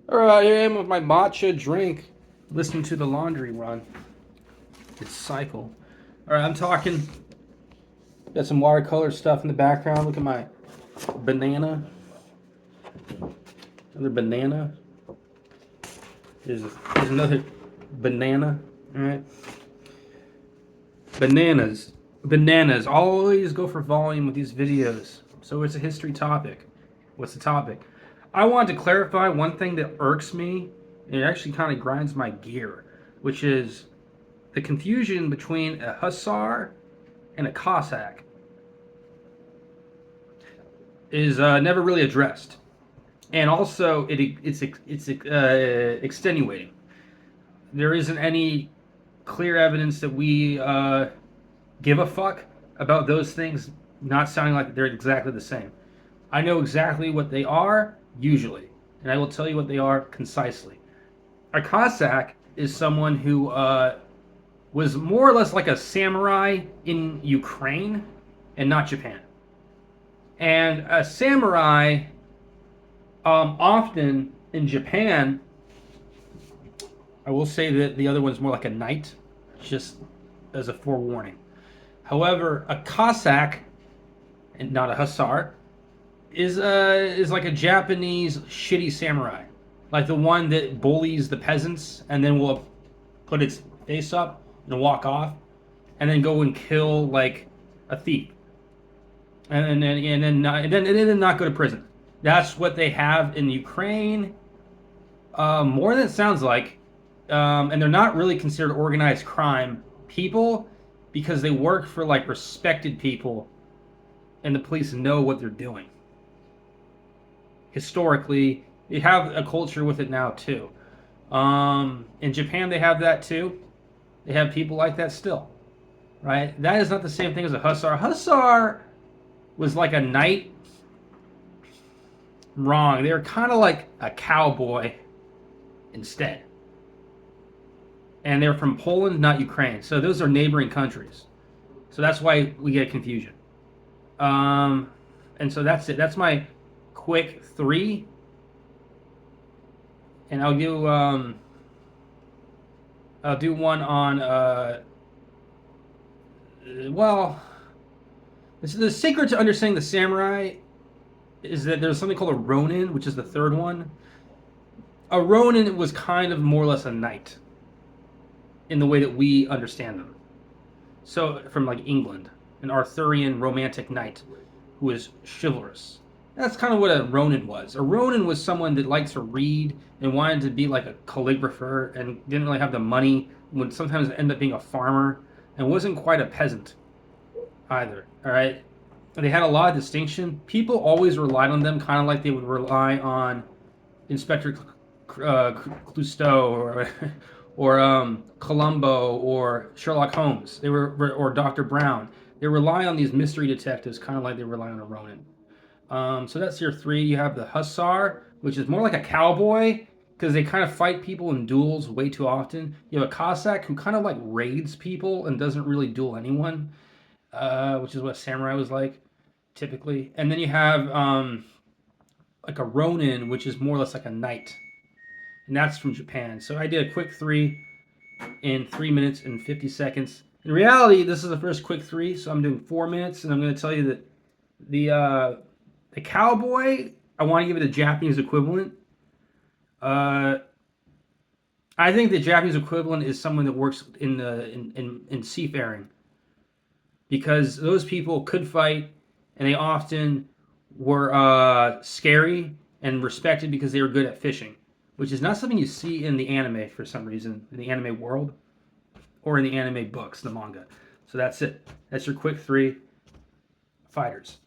Or I am with my matcha drink, listening to the laundry run. Its cycle. All right, I'm talking. Got some watercolor stuff in the background. Look at my banana. Another banana. There's another banana. All right. Bananas. Bananas. Always go for volume with these videos. So it's a history topic. What's the topic? I want to clarify one thing that irks me. It actually kind of grinds my gear, which is the confusion between a Hussar and a Cossack is never really addressed, and also it's extenuating. There isn't any clear evidence that we give a fuck about those things not sounding like they're exactly the same. I know exactly what they are usually, and I will tell you what they are concisely. A Cossack is someone who was more or less like a samurai in Ukraine and not Japan. And a samurai, often in Japan, I will say that the other one's more like a knight, just as a forewarning. However, a Cossack, and not a Hussar, is like a Japanese shitty samurai, like the one that bullies the peasants and then will put its face up and walk off, and then go and kill like a thief, and then not go to prison. That's what they have in Ukraine, more than it sounds like, and they're not really considered organized crime people because they work for like respected people, and the police know what they're doing. Historically, they have a culture with it now too. In Japan, they have that too. They have people like that still, right? That is not the same thing as a hussar. Hussar was like a knight. Wrong. They were kind of like a cowboy instead. And they're from Poland, not Ukraine. So those are neighboring countries. So that's why we get confusion. Um, and so that's it. That's my quick three. And I'll do one on well, the secret to understanding the samurai is that there's something called a ronin, which is the third one. A ronin was kind of more or less a knight in the way that we understand them. So from like England, an Arthurian romantic knight who is chivalrous. That's kind of what a ronin was. A ronin was someone that liked to read and wanted to be like a calligrapher and didn't really have the money, would sometimes end up being a farmer, and wasn't quite a peasant either. All right, they had a lot of distinction. People always relied on them, kind of like they would rely on Inspector Clouseau or Columbo or Sherlock Holmes. They were or Dr. Brown. They rely on these mystery detectives, kind of like they rely on a Ronin. So that's your three. You have the Hussar, which is more like a cowboy because they kind of fight people in duels way too often. You have a Cossack who kind of like raids people and doesn't really duel anyone, which is what samurai was like typically. And then you have like a Ronin, which is more or less like a knight, and that's from Japan. So I did a quick three in 3 minutes and 50 seconds. In reality, this is the first quick three, so I'm doing 4 minutes, and I'm going to tell you that the cowboy, I want to give it a Japanese equivalent. Uh, I think the Japanese equivalent is someone that works in seafaring, because those people could fight, and they often were scary and respected because they were good at fishing, which is not something you see in the anime for some reason, in the anime world or in the anime books, the manga. So that's it. That's your quick three fighters.